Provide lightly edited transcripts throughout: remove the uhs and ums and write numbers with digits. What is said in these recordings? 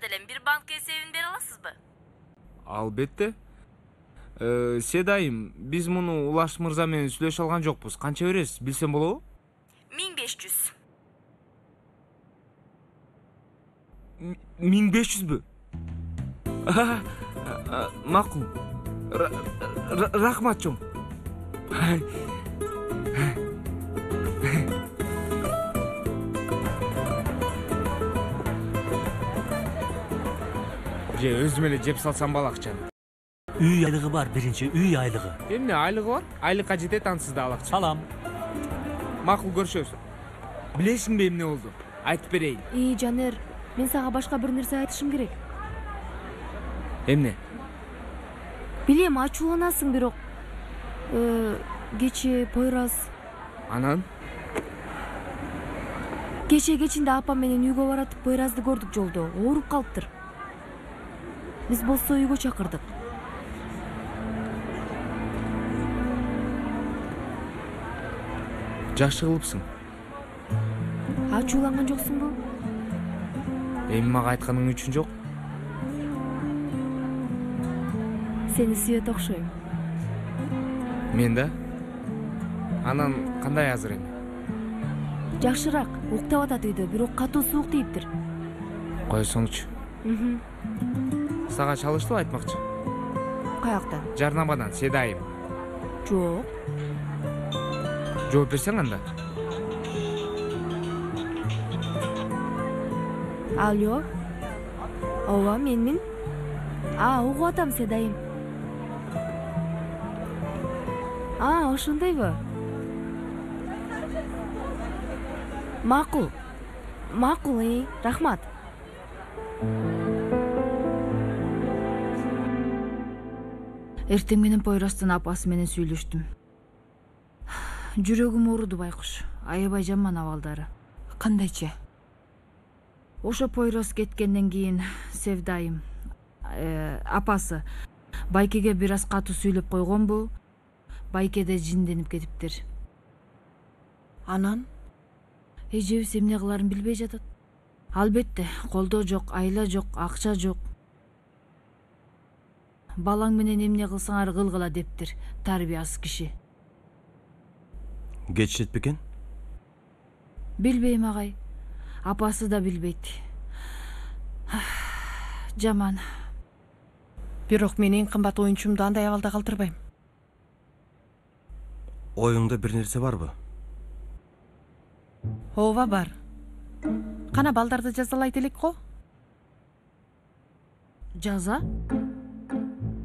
элем. Бир банк эсебин бере аласызбы? Албетте. Седайым, биз муну Улаш мырза менен сүйлөшө алган жокпуз. Канча бересиз, билсем болобу? 1500. 1500бү? Макул. Рахмат чоң. Же өзүм эле жеп салсам болот акчаны. Үй айлығы бар, биринчи үй айлығы. Эмне айлыгы бар? Айлыкка жетет, ансыз да алакчы. Салам. Макул, көрүшөбүз. Билесиңби эмне болду? Айтып берейин. Жанер, мен сага башка бир нерсе айтышым керек. Эмне? Билем, ачууланасың, бирок кечээ Пойраз. Анан? Кечинде апам менен үйгө баратып Пойразды көрдүк жолдо. Ооруп калыптыр. Биз болсо үйгө чакырдык. Жакшы кылыпсың. Ачууланган жоксуңбу? Эми мага айтканың үчүн жок. Сени сүйөт окшойм. Мен да? Анан кандай азыр эми? Жакшыраак, уктап атат үйдө, бирок катуу суук тийиптир. Койсоңчу. Сага чалыштыбы айтмакчы? Каяктан? Жарнамадан, Седайым. Жок. Жооп берсең анда. Алло. Ооба, менмин. Угуп атам, Седайым. Ошондойбу? Макул. Рахмат. Эртең менен Пойраздын апасы менен сүйлөштүм. Жүрөгүм ооруду байкуш. Аябай жаман абалдары. Кандайча? Ошо Пойраз кеткенден кийин Севдайым, апасы Байкеге бир аз катуу сүйлөп койгонбу? Байке да жинденип кетиптир. Анан? Эжебиз эмне кыларын билбей жатат. Албетте, колдоо жок, айла жок, акча жок. Балаң менен эмне кылсаңар кылгыла дептир тарбиясыз киши. Geçecek бекен? Билбейм, агай. Апасы да билбейт. Жаман. Бирок мен эң кымбат оюнчумду андай абалда калтырбайм. Oyunda bir nerse var mı? Ооба, бар. Кана балдарды жазалайт элек го? Жаза?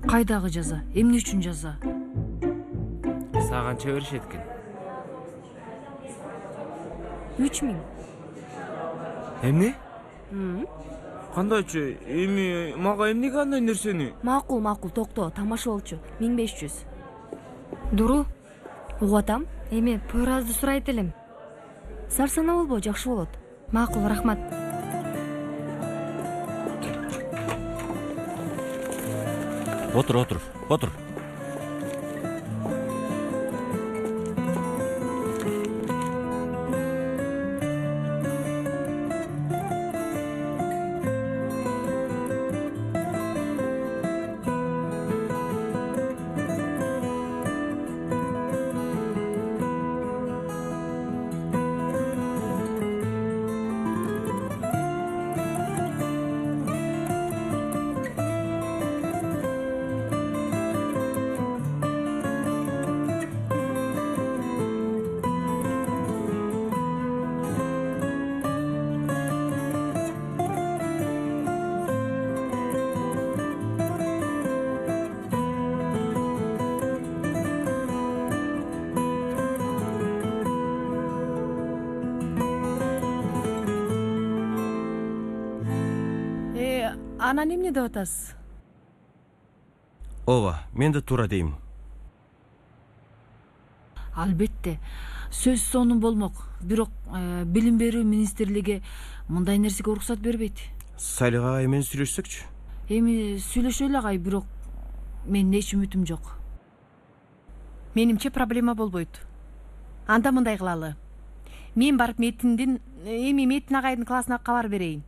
Кайдагы жаза? Эмне үчүн жаза? Сага канча беришет экен? 3000. Эмне? Кандайчы? Эми мага эмнеге андай нерсени? Макул, токто, тамаша болчу. 1500. Дуру. Угуп атам. Эми Пойразды сурайт элем. Сарсана болбо, жакшы болот. Макул, рахмат. Otur. Анан эмне деп атасыз? Ооба, мен да туура дейм. Албетте, сөз сонун болмок. Бирок билим берүү министрлиги мындай нерсеге уруксат бербейт. Салига эмен сүйлөшсөкчү? Эми сүйлөшө эле агай, бирок менин эч үмүтүм жок. Менимче проблема болбойт. Анда мындай кылалы. Мен барып Метин агайдын классына кабар берейин.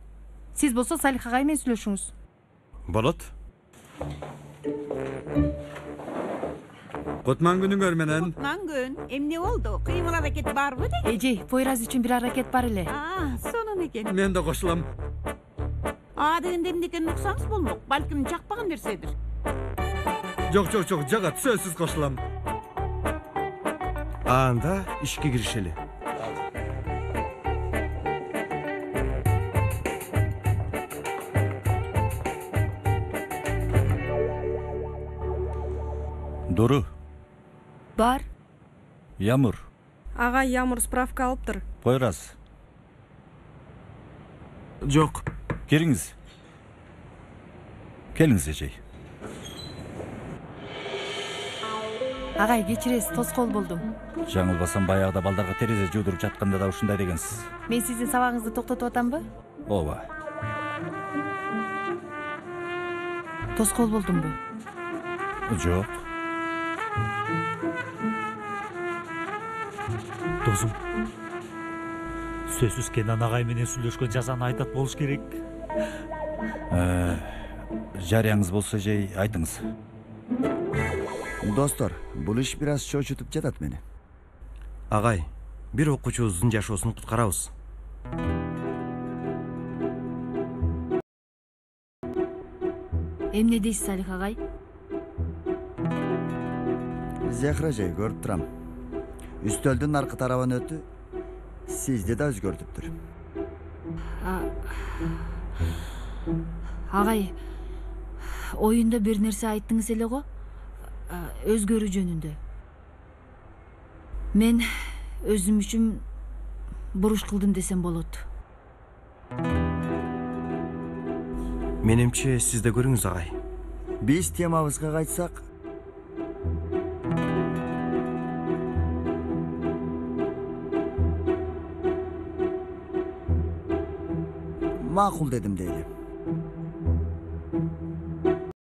Сиз болсо Салих агай менен сүйлөшүңүз. Болот. Кутман күнүңөр менен. Мангын, эмне болду? Кыймыл аракет барбы де? Эжей, Пойраз үчүн бир аракет бар эле. Сонун экен. Мен да кошулам. Дегенде эмнекени уксаңыз болмок. Балким жакпаган нерседир. Жок, жагат, сөзсүз кошулам. Анда ишке киришели. Дуру, Бар. Ямур, Агай Ямур справка алыптыр. Пойраз, Жок. келиңиз. Келиңиз эжей. Агай, кечиресиз, тоскоол болдум. Жаңылбасам баягыда балдарга терезе жуудуруп жатканда да ушундай дегенсиз. Мен сиздин сабагыңызды токтотуп атамбы? Ооба. Тоскоол болдумбу? Жок. Досум, сөзсүз Кенан агай менен сүйлөшкөн жазаны айтат болуш керек. Жарияңыз болсо эжей, айтыңыз. Достор, бул иш бир аз чочутуп жатат мени. Агай, бир окуучубуздун жашоосун куткарабыз. Эмне дейсиз, Салих агай? Зехра жай көрүп турам. Үстөлдүн аркы тарабын өтү сизди да өзгөртүптүр. Агай, оюнда бир нерсе айттыңыз эле го? Өзгөрүү жөнүндө. Мен өзүм үчүн буруш кылдым десем болот. Менимче сиз да көрүңүз, агай. Биз темабызга кайтсак, макул дедим дейли.